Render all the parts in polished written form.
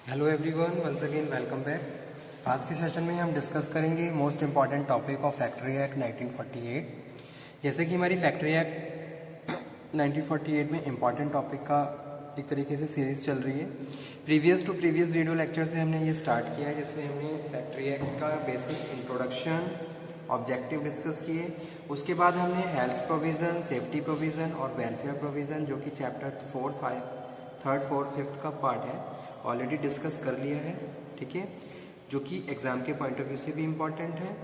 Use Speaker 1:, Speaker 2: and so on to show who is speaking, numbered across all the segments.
Speaker 1: Hello everyone, once again welcome back. आज के session में हम डिस्कस करेंगे most important topic of factory act 1948। जैसे कि हमारी फैक्ट्री एक्ट 1948 में इम्पॉर्टेंट टॉपिक का एक तरीके से सीरीज चल रही है। प्रीवियस वीडियो लेक्चर से हमने ये स्टार्ट किया है, जिसमें हमने फैक्ट्री एक्ट का बेसिक इंट्रोडक्शन, ऑब्जेक्टिव डिस्कस किए। उसके बाद हमने हेल्थ प्रोविज़न, सेफ्टी प्रोविज़न और वेलफेयर प्रोविज़न, जो कि चैप्टर 4, 5, 3rd, 4th, 5th का पार्ट है, ऑलरेडी डिस्कस कर लिया है। ठीक है, जो कि एग्जाम के पॉइंट ऑफ व्यू से भी इम्पॉर्टेंट है।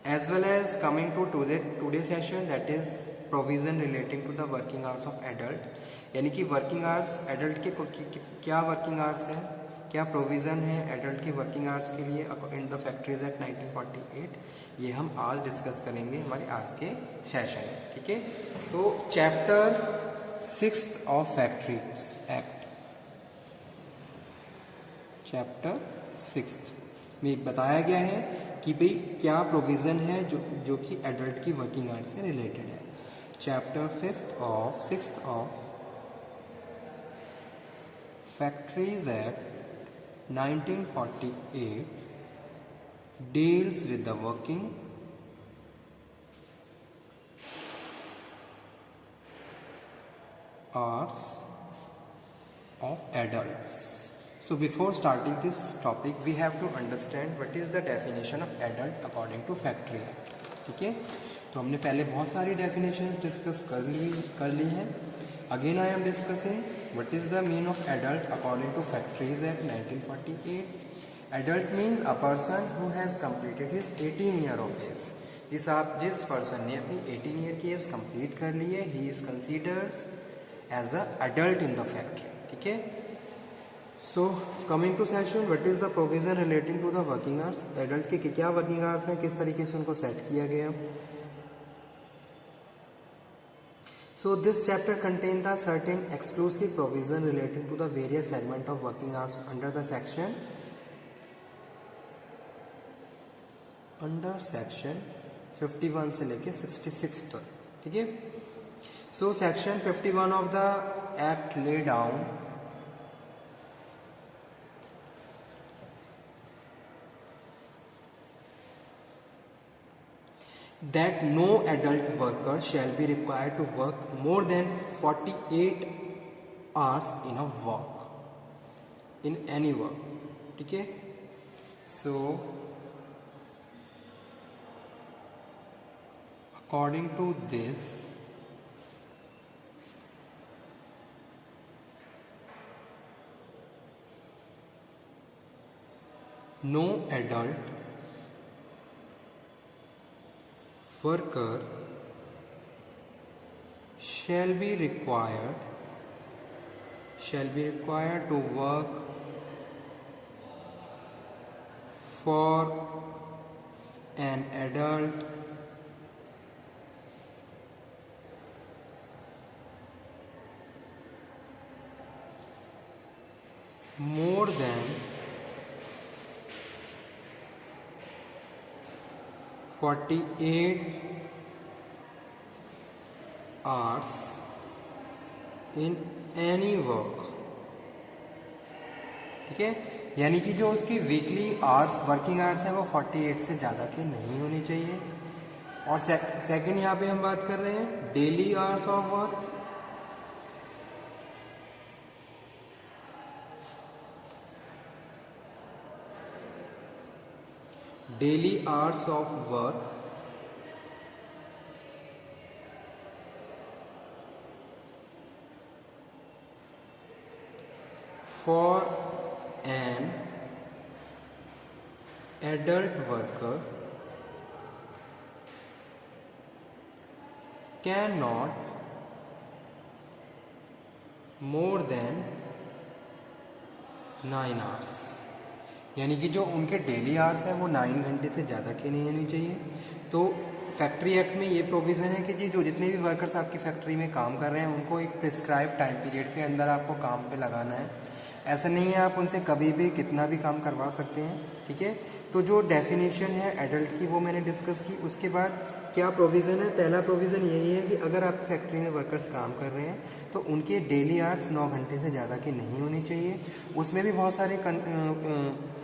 Speaker 1: As well as coming to today session, that is provision relating to the working hours of adult, यानी कि वर्किंग आवर्स एडल्ट के क्या वर्किंग आवर्स है, क्या प्रोविजन है एडल्ट के वर्किंग आवर्स के लिए इन द फैक्ट्रीज एक्ट 1948, ये हम आज डिस्कस करेंगे हमारे आज के सेशन में। ठीक है, तो chapter 6 of factories act, chapter 6 में बताया गया है कि भाई क्या प्रोविजन है जो कि एडल्ट की वर्किंग आवर्स से रिलेटेड है। Chapter 6 of factories act 1948 deals with the working hours of adults. So before starting this topic, we have to understand what is the definition of adult according to Factory Act. ठीक है, तो हमने पहले बहुत सारी definitions discuss कर ली हैं। Again I am discussing what is the meaning of adult according to Factories Act 1948. Adult means a person who has completed his 18 year of age. जिस पर्सन ने अपनी 18 ईयर की एज कंप्लीट कर ली है, he is considered as a adult in the factory. ठीक है, so coming to session, what is the provision relating to the working hours. Adult के क्या वर्किंग आवर्स हैं, किस तरीके से उनको सेट किया गया। So this chapter contain the certain exclusive provision relating to the various segment of working hours under section 51 से लेके 66 तक। ठीक है, सो section 51 of the act lay down that no adult worker shall be required to work more than 48 hours in any work. ठीक है, so according to this, no adult worker shall be required to work for an adult more than 48 hours in any work. ठीक है, यानी कि जो उसकी weekly hours working hours हैं वो 48 से ज़्यादा के नहीं होनी चाहिए। और सेकंड यहाँ पे हम बात कर रहे हैं daily hours of work. Daily hours of work for an adult worker can not more than 9 hours, यानी कि जो उनके डेली आवर्स हैं वो 9 घंटे से ज़्यादा के नहीं होनी चाहिए। तो फैक्ट्री एक्ट में ये प्रोविज़न है कि जी जो जितने भी वर्कर्स आपकी फैक्ट्री में काम कर रहे हैं उनको एक प्रिस्क्राइब टाइम पीरियड के अंदर आपको काम पे लगाना है। ऐसा नहीं है आप उनसे कभी भी कितना भी काम करवा सकते हैं। ठीक है, तो जो डेफिनेशन है एडल्ट की वो मैंने डिस्कस की। उसके बाद क्या प्रोविज़न है? पहला प्रोविज़न यही है कि अगर आप फैक्ट्री में वर्कर्स काम कर रहे हैं तो उनके डेली आवर्स 9 घंटे से ज़्यादा के नहीं होने चाहिए। उसमें भी बहुत सारे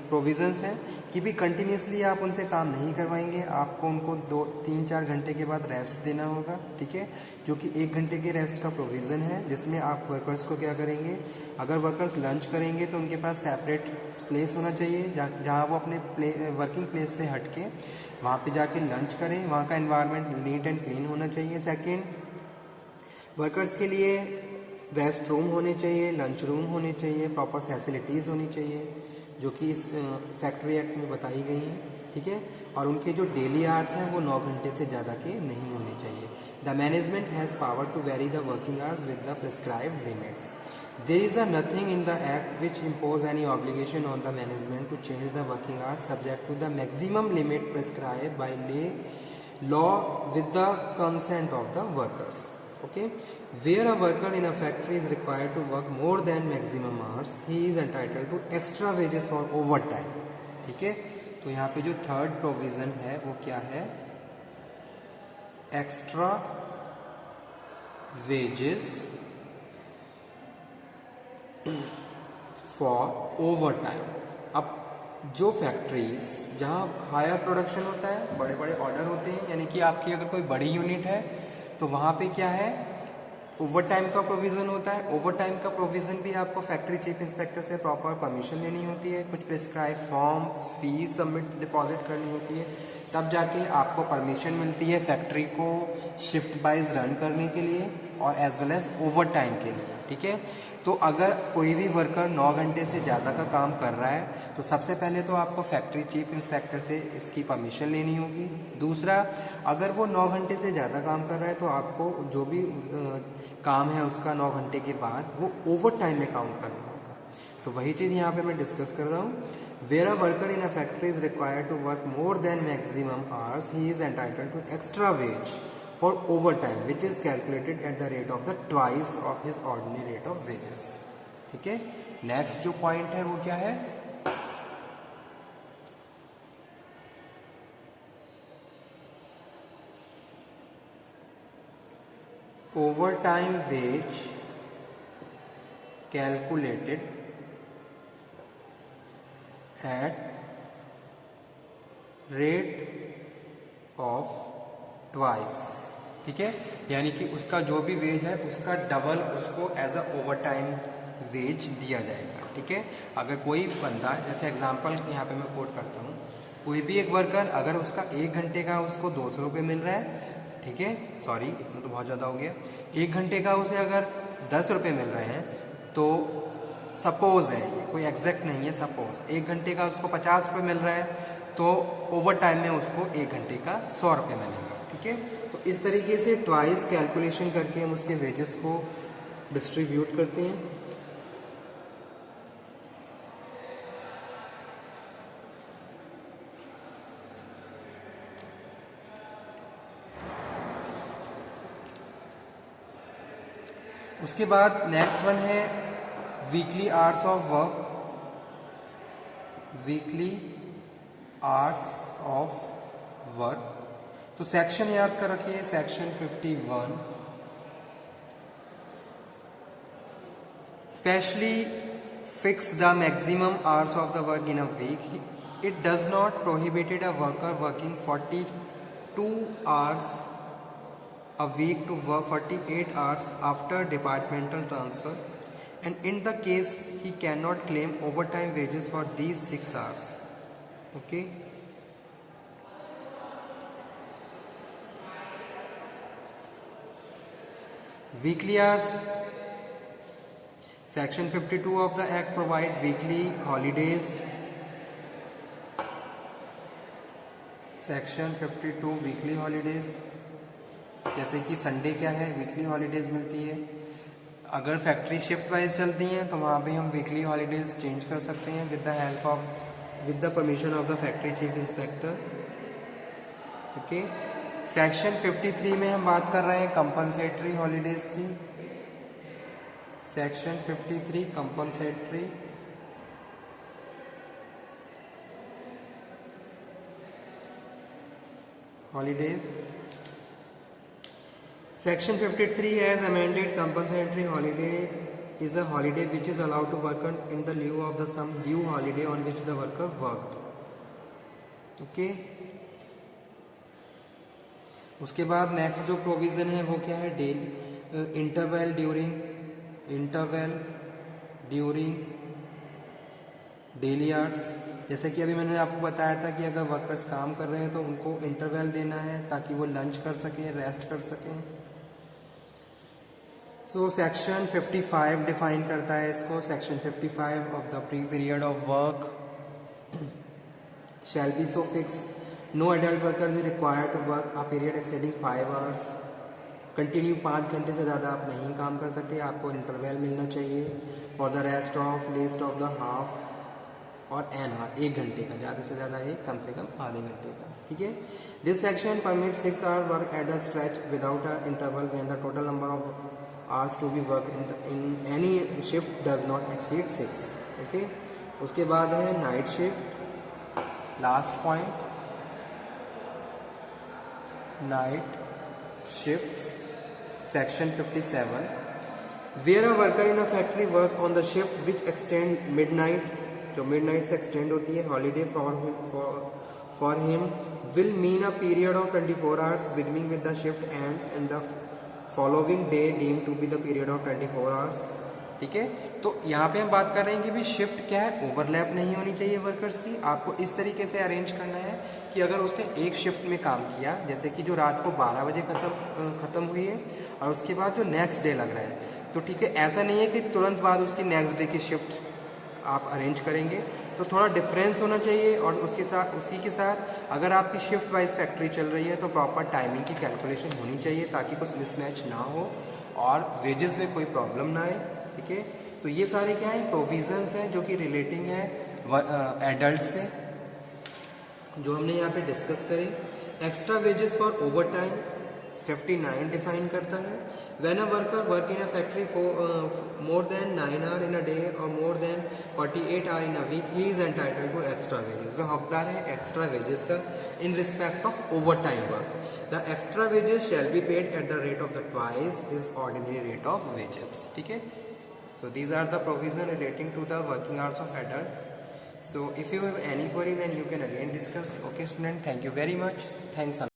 Speaker 1: प्रोविज़न्स हैं कि भी कंटिन्यूसली आप उनसे काम नहीं करवाएंगे, आपको उनको 2-3-4 घंटे के बाद रेस्ट देना होगा, ठीक है, जो कि 1 घंटे के रेस्ट का प्रोविज़न है, जिसमें आप वर्कर्स को क्या करेंगे, अगर वर्कर्स लंच करेंगे तो उनके पास सेपरेट प्लेस होना चाहिए जहाँ वो अपने वर्किंग प्लेस से हट के वहाँ पे जाके लंच करें, वहाँ का एनवायरनमेंट नीट एंड क्लीन होना चाहिए। सेकेंड, वर्कर्स के लिए रेस्ट रूम होने चाहिए, लंच रूम होने चाहिए, प्रॉपर फैसिलिटीज़ होनी चाहिए जो कि इस फैक्ट्री एक्ट में बताई गई हैं, ठीक है, और उनके जो डेली आवर्स हैं वो 9 घंटे से ज़्यादा के नहीं होने चाहिए। The management has power to vary the working hours with the prescribed limits. There is nothing in the Act which impose any obligation on the management to change the working hours subject to the maximum limit prescribed by law with the consent of the workers. Okay, where a worker in a factory is required to work more than maximum hours, he is entitled to extra wages for overtime. ठीक है, तो यहाँ पे जो third provision है वो क्या है? Extra wages for over time. अब जो फैक्ट्रीज जहाँ हायर प्रोडक्शन होता है, बड़े बड़े ऑर्डर होते हैं, यानी कि आपकी अगर कोई बड़ी यूनिट है तो वहाँ पे क्या है, ओवर टाइम का प्रोविज़न होता है। ओवर टाइम का प्रोविज़न भी आपको फैक्ट्री चीफ इंस्पेक्टर से प्रॉपर परमिशन लेनी होती है, कुछ prescribe forms, fees submit deposit करनी होती है, तब जाके आपको परमिशन मिलती है फैक्ट्री को शिफ्ट वाइज रन करने के लिए और as well as overtime के लिए, ठीक है। तो अगर कोई भी वर्कर 9 घंटे से ज़्यादा का काम कर रहा है तो सबसे पहले तो आपको फैक्ट्री चीफ इंस्पेक्टर से इसकी परमिशन लेनी होगी। दूसरा, अगर वो 9 घंटे से ज़्यादा काम कर रहा है तो आपको जो भी काम है उसका 9 घंटे के बाद वो ओवर टाइम में काउंट करना होगा। तो वही चीज़ यहाँ पे मैं डिस्कस कर रहा हूँ। Where a worker in a factory is required to work more than maximum hours, he is entitled to extra wage for overtime which is calculated at the rate of the twice of his ordinary rate of wages। ठीक है, next जो point है वो क्या है? Overtime wage calculated at rate of twice. ठीक है, यानी कि उसका जो भी वेज है उसका डबल उसको as a overtime wage दिया जाएगा। ठीक है, अगर कोई बंदा, जैसे एग्जांपल यहाँ पे मैं कोट करता हूँ, कोई भी एक वर्कर अगर उसका 1 घंटे का उसको 200 रुपये मिल रहा है, ठीक है, सॉरी इतना तो बहुत ज़्यादा हो गया, 1 घंटे का उसे अगर 10 रुपये मिल रहे हैं तो सपोज है, ये कोई एग्जैक्ट नहीं है, सपोज 1 घंटे का उसको 50 रुपये मिल रहा है तो ओवर टाइम में उसको 1 घंटे का 100 रुपये मिलेगा। ठीक है, तो इस तरीके से ट्वाइस कैलकुलेशन करके हम उसके वेजेस को डिस्ट्रीब्यूट करते हैं। उसके बाद नेक्स्ट वन है weekly hours of work. Weekly hours of work, तो सेक्शन याद कर रखिए, section 51 specially fix the maximum hours of the work in a week. It does not prohibited a worker working 42 hours a week to work 48 hours after departmental transfer, and in the case he cannot claim overtime wages for these 6 hours. Okay, weekly hours, section 52 of the act provide weekly holidays। section 52 weekly holidays, जैसे कि Sunday क्या है, weekly holidays मिलती है। अगर factory shift wise चलती हैं तो वहाँ पे हम वीकली हॉलीडेज चेंज कर सकते हैं with the permission of the factory chief inspector. Okay, section 53 में हम बात कर रहे हैं कंपनसेटरी हॉलीडेज की। Section 53 compensatory holidays. Section 53 has amended compulsory holiday is a holiday which is allowed to work on in the lieu of the some due holiday on which the worker worked. Okay. उसके बाद next जो provision है वो क्या है, interval during daily hours. जैसे कि अभी मैंने आपको बताया था कि अगर वर्कर्स काम कर रहे हैं तो उनको इंटरवल देना है ताकि वो लंच कर सकें, रेस्ट कर सकें। सो सेक्शन 55 डिफाइन करता है इसको। Section 55 of the period of work shall be so fix, no adult worker is required to work a period exceeding 5 hours. Continue 5 घंटे से ज़्यादा आप नहीं काम कर सकते, आपको इंटरवल मिलना चाहिए। For the rest of list of the half और एन हाफ, 1 घंटे का, ज़्यादा से ज़्यादा एक, कम से कम आधे घंटे का। ठीक है। This section permit 6 hour work at the stretch without a interval when the total number of hours to be worked in any shift does not exceed 6. Okay. उसके बाद है night shift, last point, night shift. Section 57 where a worker in a factory work on the shift which extend midnight, जो midnight से extend होती है, holiday for him will mean a period of 24 hours beginning with the shift end in the following day deem to be the period of 24 hours. ठीक है। तो यहाँ पे हम बात कर रहे हैं कि भी शिफ्ट क्या है, ओवरलैप नहीं होनी चाहिए वर्कर्स की। आपको इस तरीके से अरेंज करना है कि अगर उसने एक शिफ्ट में काम किया, जैसे कि जो रात को 12 बजे खत्म हुई है और उसके बाद जो नेक्स्ट डे लग रहा है, तो ठीक है, ऐसा नहीं है कि तुरंत बाद उसकी नेक्स्ट डे की शिफ्ट आप अरेंज करेंगे, तो थोड़ा डिफरेंस होना चाहिए। और उसी के साथ अगर आपकी शिफ्ट वाइज फैक्ट्री चल रही है तो प्रॉपर टाइमिंग की कैलकुलेशन होनी चाहिए ताकि कुछ मिसमैच ना हो और वेजेस में कोई प्रॉब्लम ना आए। ठीक है। तो ये सारे क्या है, प्रोविजंस हैं जो कि रिलेटिंग है एडल्ट से, जो हमने यहाँ पे डिस्कस करें। Extra wages for over time 59 define करता है। When a worker work in a factory for more than 9 hours in a day or more than 48 hours in a week, he is entitled to extra wages. वह हकदार है extra wages का in respect of overtime work. The extra wages shall be paid at the rate of the twice his ordinary rate of wages. ठीक है। So these are the provisions relating to the working hours of adult. So if you have any query, then you can again discuss. Okay, student. Thank you very much. Thanks a lot.